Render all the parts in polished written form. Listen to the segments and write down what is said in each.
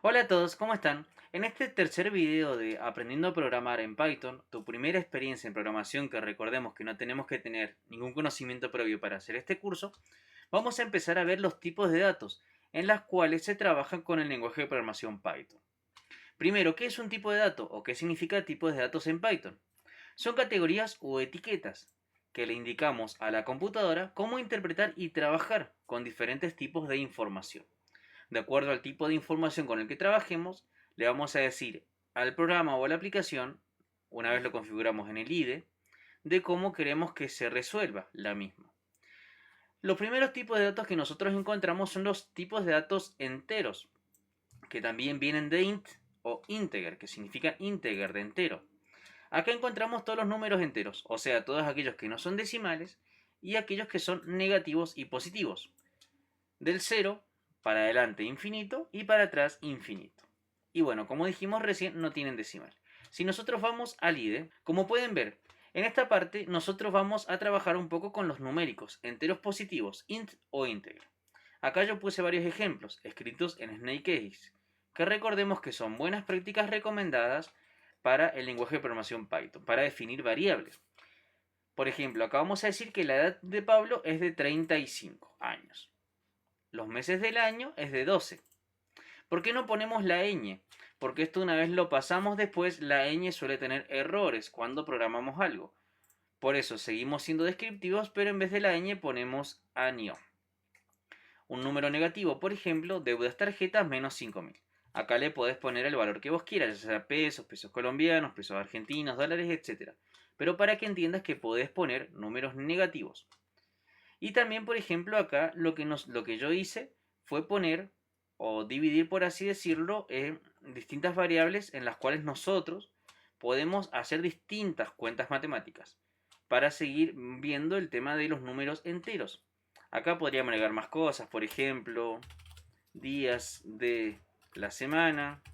Hola a todos, ¿cómo están? En este tercer video de Aprendiendo a programar en Python, tu primera experiencia en programación, que recordemos que no tenemos que tener ningún conocimiento previo para hacer este curso, vamos a empezar a ver los tipos de datos en las cuales se trabaja con el lenguaje de programación Python. Primero, ¿qué es un tipo de dato o qué significa tipos de datos en Python? Son categorías o etiquetas que le indicamos a la computadora cómo interpretar y trabajar con diferentes tipos de información. De acuerdo al tipo de información con el que trabajemos, le vamos a decir al programa o a la aplicación, una vez lo configuramos en el IDE, de cómo queremos que se resuelva la misma. Los primeros tipos de datos que nosotros encontramos son los tipos de datos enteros, que también vienen de int o integer, que significa integer, de entero. Acá encontramos todos los números enteros, o sea, todos aquellos que no son decimales y aquellos que son negativos y positivos. Del 0 para adelante infinito y para atrás infinito. Y bueno, como dijimos recién, no tienen decimal. Si nosotros vamos al IDE, como pueden ver, en esta parte nosotros vamos a trabajar un poco con los numéricos, enteros positivos, int o integer. Acá yo puse varios ejemplos, escritos en SnakeX, que recordemos que son buenas prácticas recomendadas para el lenguaje de programación Python, para definir variables. Por ejemplo, acá vamos a decir que la edad de Pablo es de 35 años. Los meses del año es de 12. ¿Por qué no ponemos la ñ? Porque esto una vez lo pasamos después, la ñ suele tener errores cuando programamos algo. Por eso seguimos siendo descriptivos, pero en vez de la ñ ponemos año. Un número negativo, por ejemplo, deudas tarjetas menos 5.000. Acá le podés poner el valor que vos quieras, ya sea pesos, pesos colombianos, pesos argentinos, dólares, etc. Pero para que entiendas que podés poner números negativos. Y también, por ejemplo, acá lo que yo hice fue poner o dividir, por así decirlo, en distintas variables en las cuales nosotros podemos hacer distintas cuentas matemáticas para seguir viendo el tema de los números enteros. Acá podríamos agregar más cosas, por ejemplo, días de la semana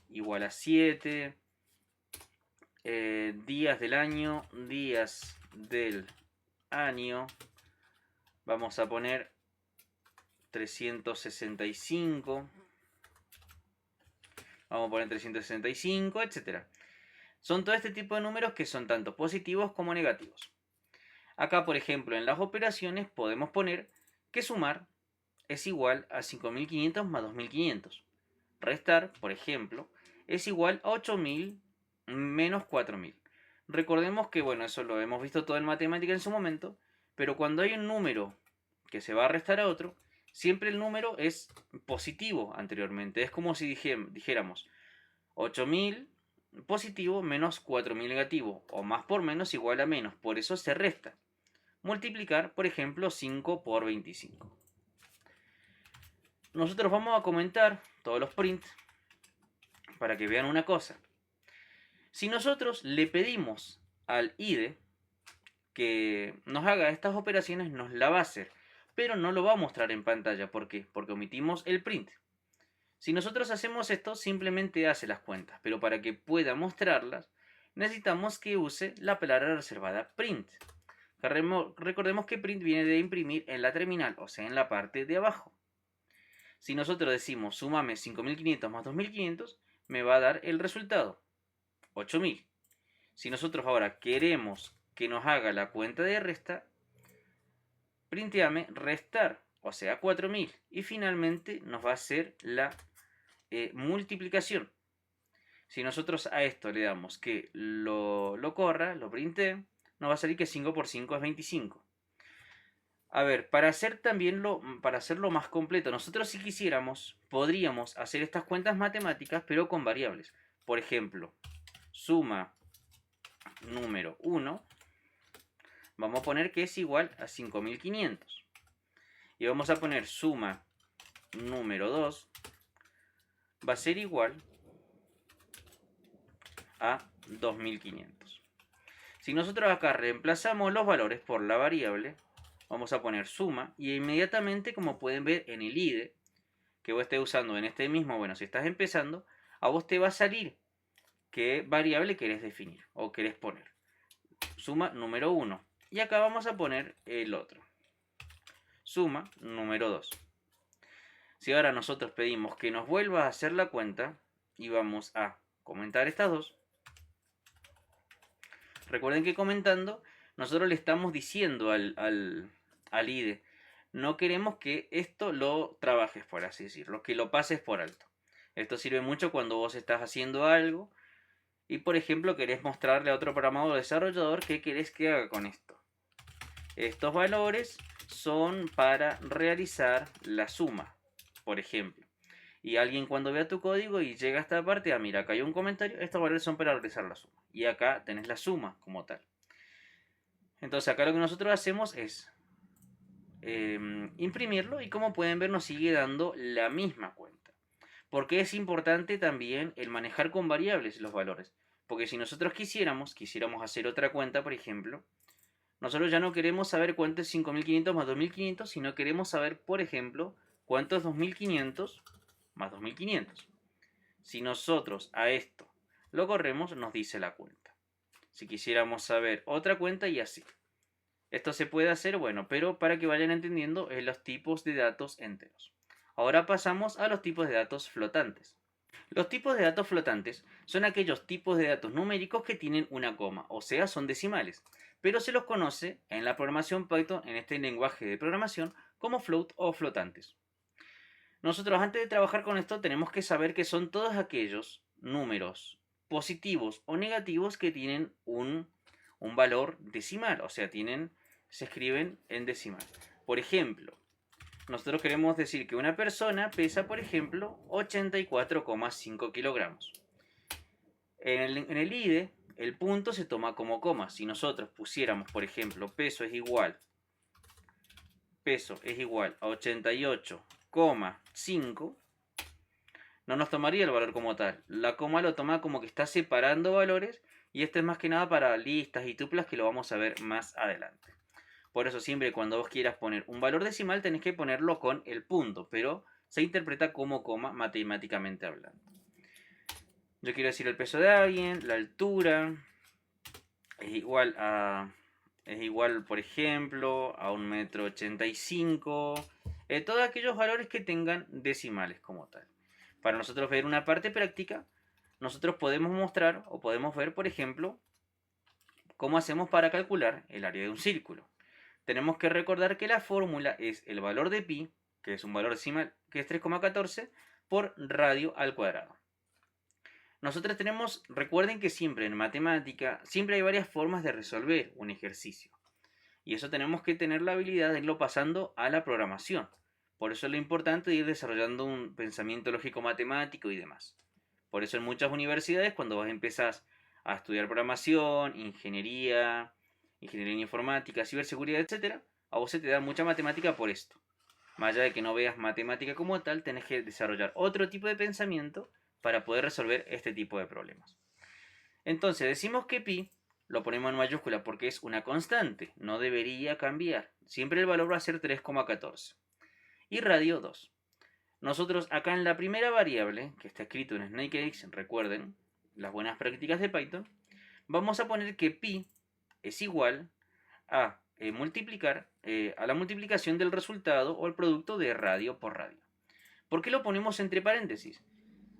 igual a 7, días del año, días del año, vamos a poner 365, vamos a poner 365, etcétera. Son todo este tipo de números que son tanto positivos como negativos. Acá, por ejemplo, en las operaciones podemos poner que sumar es igual a 5.500 más 2.500. Restar, por ejemplo, es igual a 8.000 menos 4.000. Recordemos que, bueno, eso lo hemos visto todo en matemática en su momento, pero cuando hay un número que se va a restar a otro, siempre el número es positivo anteriormente. Es como si dijéramos 8.000 positivo menos 4.000 negativo, o más por menos igual a menos, por eso se resta. Multiplicar, por ejemplo, 5 por 25. Nosotros vamos a comentar todos los prints para que vean una cosa. Si nosotros le pedimos al IDE que nos haga estas operaciones, nos la va a hacer, pero no lo va a mostrar en pantalla. ¿Por qué? Porque omitimos el print. Si nosotros hacemos esto, simplemente hace las cuentas, pero para que pueda mostrarlas, necesitamos que use la palabra reservada print. Recordemos que print viene de imprimir en la terminal, o sea, en la parte de abajo. Si nosotros decimos súmame 5.500 más 2.500, me va a dar el resultado, 8.000. Si nosotros ahora queremos que nos haga la cuenta de resta, printeame restar, o sea, 4.000. Y finalmente nos va a hacer la multiplicación. Si nosotros a esto le damos que lo corra, lo printe, nos va a salir que 5 por 5 es 25. A ver, para hacerlo más completo, nosotros si quisiéramos, podríamos hacer estas cuentas matemáticas, pero con variables. Por ejemplo, suma número 1, vamos a poner que es igual a 5.500. Y vamos a poner suma número 2, va a ser igual a 2.500. Si nosotros acá reemplazamos los valores por la variable, vamos a poner suma y inmediatamente, como pueden ver en el IDE que vos estés usando en este mismo, bueno, si estás empezando, a vos te va a salir qué variable querés definir o querés poner. Suma número 1. Y acá vamos a poner el otro. Suma número 2. Si ahora nosotros pedimos que nos vuelva a hacer la cuenta y vamos a comentar estas dos, recuerden que comentando nosotros le estamos diciendo al IDE, no queremos que esto lo trabajes, por así decirlo, que lo pases por alto. Esto sirve mucho cuando vos estás haciendo algo y, por ejemplo, querés mostrarle a otro programador o desarrollador qué querés que haga con esto. Estos valores son para realizar la suma, por ejemplo. Y alguien cuando vea tu código y llega a esta parte, mira, acá hay un comentario, estos valores son para realizar la suma. Y acá tenés la suma como tal. Entonces acá lo que nosotros hacemos es imprimirlo y como pueden ver nos sigue dando la misma cuenta. Porque es importante también el manejar con variables los valores. Porque si nosotros quisiéramos hacer otra cuenta, por ejemplo, nosotros ya no queremos saber cuánto es 5500 más 2500, sino queremos saber, por ejemplo, cuánto es 2500 más 2500. Si nosotros a esto lo corremos, nos dice la cuenta. Si quisiéramos saber otra cuenta y así. Esto se puede hacer, bueno, pero para que vayan entendiendo los tipos de datos enteros. Ahora pasamos a los tipos de datos flotantes. Los tipos de datos flotantes son aquellos tipos de datos numéricos que tienen una coma, o sea, son decimales, pero se los conoce en la programación Python, en este lenguaje de programación, como float o flotantes. Nosotros antes de trabajar con esto tenemos que saber que son todos aquellos números positivos o negativos que tienen un valor decimal, o sea, se escriben en decimal. Por ejemplo, nosotros queremos decir que una persona pesa, por ejemplo, 84,5 kilogramos. En el IDE, el punto se toma como coma. Si nosotros pusiéramos, por ejemplo, peso es igual a 88,5, no nos tomaría el valor como tal. La coma lo toma como que está separando valores y esto es más que nada para listas y tuplas que lo vamos a ver más adelante. Por eso siempre cuando vos quieras poner un valor decimal tenés que ponerlo con el punto, pero se interpreta como coma matemáticamente hablando. Yo quiero decir el peso de alguien, la altura, es igual, por ejemplo, a 1,85 m. Todos aquellos valores que tengan decimales como tal. Para nosotros ver una parte práctica, nosotros podemos mostrar o podemos ver, por ejemplo, cómo hacemos para calcular el área de un círculo. Tenemos que recordar que la fórmula es el valor de pi, que es un valor decimal, que es 3,14, por radio al cuadrado. Nosotros recuerden que siempre en matemática, siempre hay varias formas de resolver un ejercicio. Y eso tenemos que tener la habilidad de irlo pasando a la programación. Por eso es lo importante de ir desarrollando un pensamiento lógico matemático y demás. Por eso en muchas universidades, cuando vos empezás a estudiar programación, ingeniería en informática, ciberseguridad, etc., a vos se te da mucha matemática por esto. Más allá de que no veas matemática como tal, tenés que desarrollar otro tipo de pensamiento para poder resolver este tipo de problemas. Entonces decimos que pi lo ponemos en mayúscula porque es una constante, no debería cambiar. Siempre el valor va a ser 3,14. Y radio 2. Nosotros acá en la primera variable, que está escrito en SnakeX, recuerden las buenas prácticas de Python, vamos a poner que pi es igual a multiplicar a la multiplicación del resultado o el producto de radio por radio. ¿Por qué lo ponemos entre paréntesis?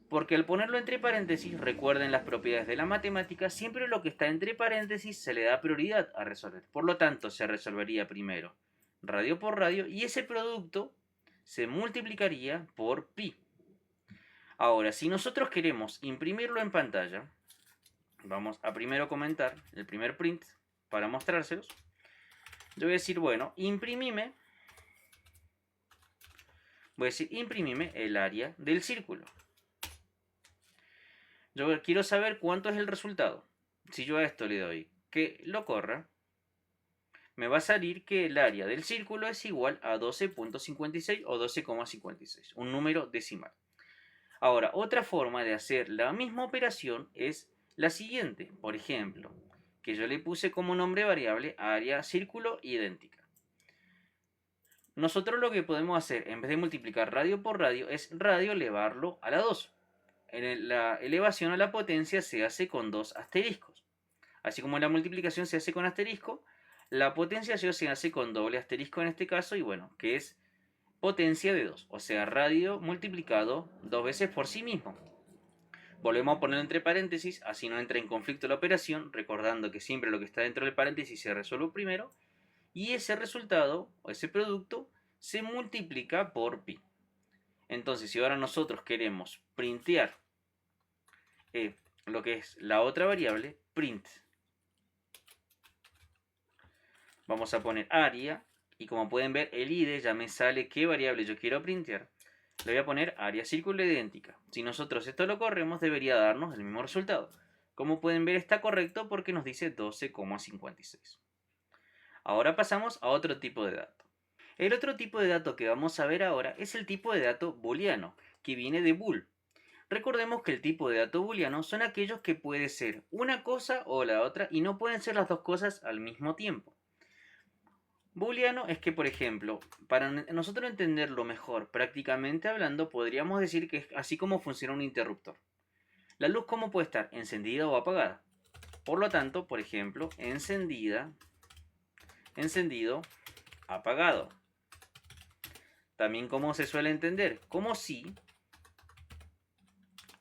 Porque al ponerlo entre paréntesis, recuerden las propiedades de la matemática, siempre lo que está entre paréntesis se le da prioridad a resolver. Por lo tanto, se resolvería primero radio por radio y ese producto se multiplicaría por pi. Ahora, si nosotros queremos imprimirlo en pantalla, vamos a primero comentar el primer print para mostrárselos. Yo voy a decir, bueno, imprimime el área del círculo. Yo quiero saber cuánto es el resultado. Si yo a esto le doy que lo corra, me va a salir que el área del círculo es igual a 12,56 o 12,56, un número decimal. Ahora, otra forma de hacer la misma operación es la siguiente. Por ejemplo, que yo le puse como nombre variable área círculo idéntica. Nosotros lo que podemos hacer, en vez de multiplicar radio por radio, es radio elevarlo a la 2. La elevación a la potencia se hace con 2 asteriscos. Así como la multiplicación se hace con asterisco, la potenciación se hace con doble asterisco en este caso, y bueno, que es potencia de 2, o sea, radio multiplicado 2 veces por sí mismo. Volvemos a ponerlo entre paréntesis, así no entra en conflicto la operación, recordando que siempre lo que está dentro del paréntesis se resuelve primero, y ese resultado, o ese producto, se multiplica por pi. Entonces, si ahora nosotros queremos printear lo que es la otra variable, print, vamos a poner área, y como pueden ver, el id ya me sale qué variable yo quiero printear. Le voy a poner área círculo idéntica. Si nosotros esto lo corremos, debería darnos el mismo resultado. Como pueden ver, está correcto porque nos dice 12,56. Ahora pasamos a otro tipo de dato. El otro tipo de dato que vamos a ver ahora es el tipo de dato booleano, que viene de bool. Recordemos que el tipo de dato booleano son aquellos que puede ser una cosa o la otra y no pueden ser las dos cosas al mismo tiempo. Booleano es que, por ejemplo, para nosotros entenderlo mejor, prácticamente hablando, podríamos decir que es así como funciona un interruptor. La luz, ¿cómo puede estar? Encendida o apagada. Por lo tanto, por ejemplo, encendida, encendido, apagado. También, ¿cómo se suele entender? Como sí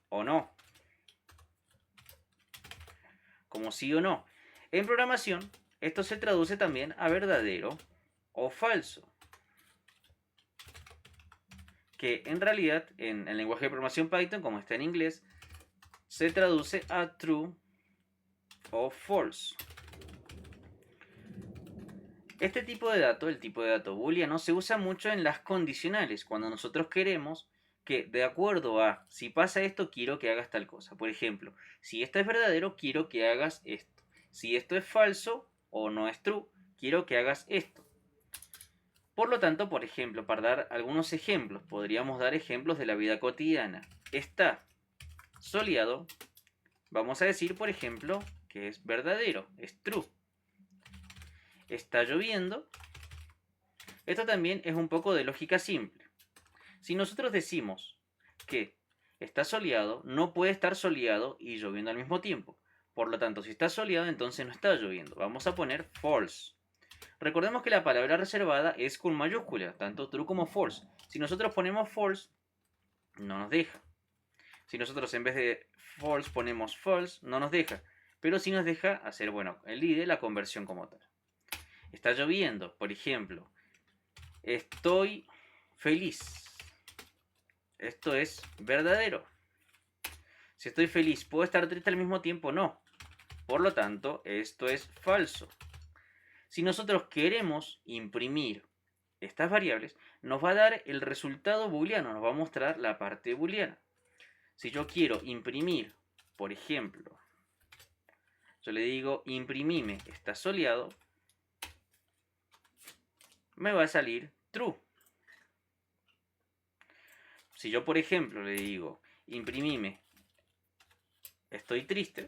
o no. Como sí o no. En programación, esto se traduce también a verdadero o falso. Que en realidad, en el lenguaje de programación Python, como está en inglés, se traduce a true o false. Este tipo de dato, el tipo de dato booleano, se usa mucho en las condicionales, cuando nosotros queremos que de acuerdo a si pasa esto, quiero que hagas tal cosa. Por ejemplo, si esto es verdadero, quiero que hagas esto. Si esto es falso o no es true, quiero que hagas esto. Por lo tanto, por ejemplo, para dar algunos ejemplos, podríamos dar ejemplos de la vida cotidiana. Está soleado, vamos a decir, por ejemplo, que es verdadero, es true. Está lloviendo. Esto también es un poco de lógica simple. Si nosotros decimos que está soleado, no puede estar soleado y lloviendo al mismo tiempo. Por lo tanto, si está soleado, entonces no está lloviendo. Vamos a poner false. Recordemos que la palabra reservada es con mayúscula, tanto true como false. Si nosotros ponemos false, no nos deja. Si nosotros en vez de false ponemos false, no nos deja. Pero sí nos deja hacer, bueno, el IDE, la conversión como tal. Está lloviendo, por ejemplo. Estoy feliz. Esto es verdadero. Si estoy feliz, ¿puedo estar triste al mismo tiempo? No. Por lo tanto, esto es falso. Si nosotros queremos imprimir estas variables, nos va a dar el resultado booleano, nos va a mostrar la parte booleana. Si yo quiero imprimir, por ejemplo, yo le digo imprimime está soleado, me va a salir true. Si yo, por ejemplo, le digo imprimime estoy triste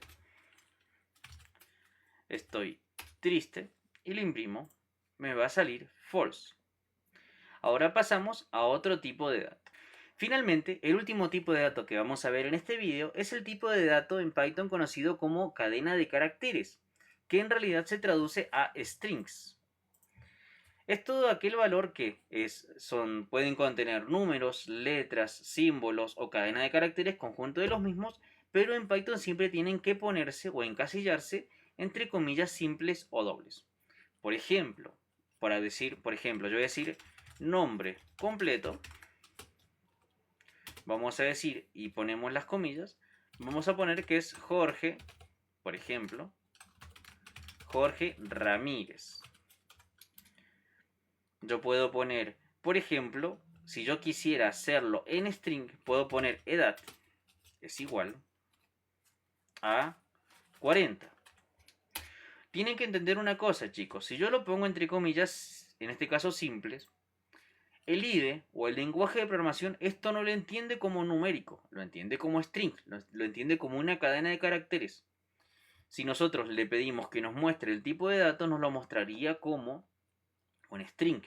y lo imprimo, me va a salir false. Ahora pasamos a otro tipo de dato. Finalmente, el último tipo de dato que vamos a ver en este video es el tipo de dato en Python conocido como cadena de caracteres, que en realidad se traduce a strings. Es todo aquel valor que pueden contener números, letras, símbolos o cadena de caracteres, conjunto de los mismos, pero en Python siempre tienen que ponerse o encasillarse entre comillas simples o dobles. Por ejemplo, yo voy a decir nombre completo, vamos a decir, y ponemos las comillas, vamos a poner que es Jorge, por ejemplo, Jorge Ramírez. Yo puedo poner, por ejemplo, si yo quisiera hacerlo en string, puedo poner edad es igual a 40. Tienen que entender una cosa, chicos. Si yo lo pongo entre comillas, en este caso simples, el IDE o el lenguaje de programación esto no lo entiende como numérico, lo entiende como string, lo entiende como una cadena de caracteres. Si nosotros le pedimos que nos muestre el tipo de datos, nos lo mostraría como un string.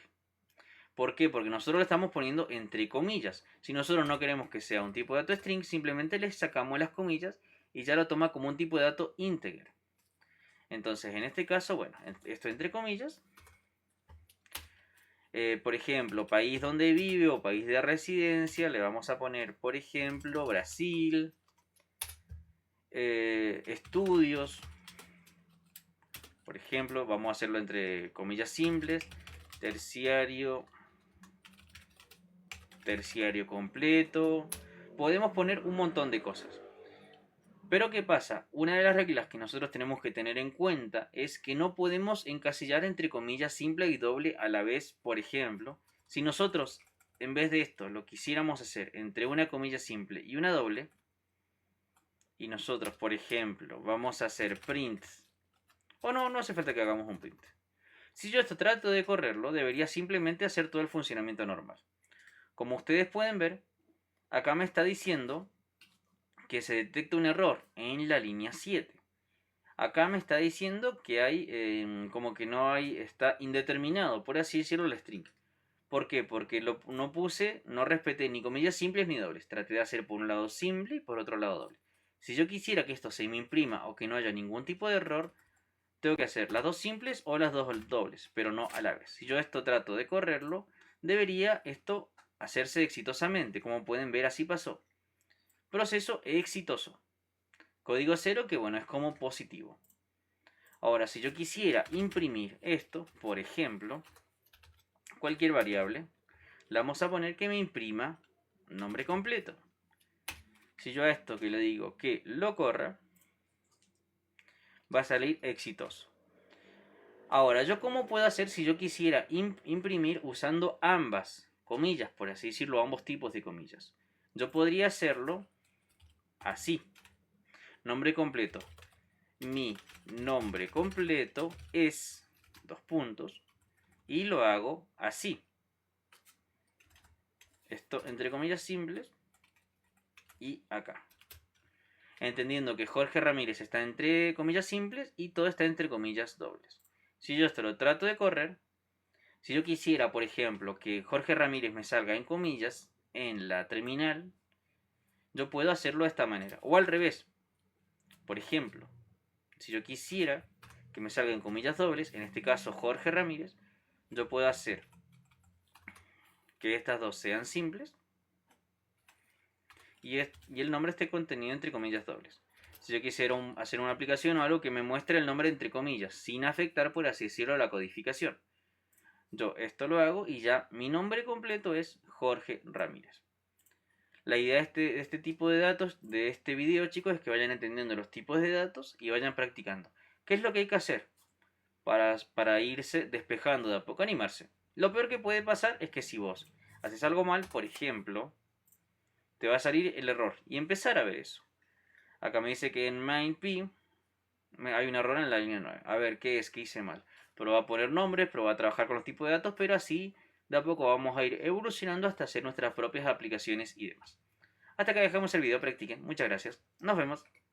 ¿Por qué? Porque nosotros lo estamos poniendo entre comillas. Si nosotros no queremos que sea un tipo de dato string, simplemente le sacamos las comillas y ya lo toma como un tipo de dato integer. Entonces, en este caso, bueno, esto entre comillas. Por ejemplo, país donde vive o país de residencia, le vamos a poner, por ejemplo, Brasil. Estudios, por ejemplo, vamos a hacerlo entre comillas simples. Terciario completo. Podemos poner un montón de cosas. Pero ¿qué pasa? Una de las reglas que nosotros tenemos que tener en cuenta es que no podemos encasillar entre comillas simple y doble a la vez. Por ejemplo, si nosotros en vez de esto lo quisiéramos hacer entre una comilla simple y una doble, y nosotros, por ejemplo, vamos a hacer print, o no hace falta que hagamos un print. Si yo esto trato de correrlo, debería simplemente hacer todo el funcionamiento normal. Como ustedes pueden ver, acá me está diciendo que se detecta un error en la línea 7. Acá me está diciendo que hay, como que no hay, está indeterminado, por así decirlo, el string. ¿Por qué? Porque no respeté ni comillas simples ni dobles. Traté de hacer por un lado simple y por otro lado doble. Si yo quisiera que esto se me imprima o que no haya ningún tipo de error, tengo que hacer las dos simples o las dos dobles, pero no a la vez. Si yo esto trato de correrlo, debería esto hacerse exitosamente. Como pueden ver, así pasó. Proceso exitoso. Código 0, que bueno, es como positivo. Ahora, si yo quisiera imprimir esto, por ejemplo, cualquier variable, le vamos a poner que me imprima nombre completo. Si yo a esto que le digo que lo corra, va a salir exitoso. Ahora, ¿yo cómo puedo hacer si yo quisiera imprimir usando ambas comillas, por así decirlo, ambos tipos de comillas? Yo podría hacerlo así. Nombre completo. Mi nombre completo es, dos puntos, y lo hago así. Esto entre comillas simples y acá. Entendiendo que Jorge Ramírez está entre comillas simples y todo está entre comillas dobles. Si yo esto lo trato de correr, si yo quisiera, por ejemplo, que Jorge Ramírez me salga en comillas en la terminal, yo puedo hacerlo de esta manera. O al revés. Por ejemplo, si yo quisiera que me salga en comillas dobles, en este caso Jorge Ramírez, yo puedo hacer que estas dos sean simples y el nombre esté contenido entre comillas dobles. Si yo quisiera hacer una aplicación o algo que me muestre el nombre entre comillas, sin afectar, por así decirlo, la codificación. Yo esto lo hago y ya mi nombre completo es Jorge Ramírez. La idea de este tipo de datos, de este video, chicos, es que vayan entendiendo los tipos de datos y vayan practicando. ¿Qué es lo que hay que hacer para irse despejando de a poco, animarse? Lo peor que puede pasar es que si vos haces algo mal, por ejemplo, te va a salir el error y empezar a ver eso. Acá me dice que en main.p hay un error en la línea 9. A ver, ¿qué es? ¿Qué hice mal? Pero va a poner nombres, pero va a trabajar con los tipos de datos, pero así de a poco vamos a ir evolucionando hasta hacer nuestras propias aplicaciones y demás. Hasta acá dejamos el video, practiquen. Muchas gracias. Nos vemos.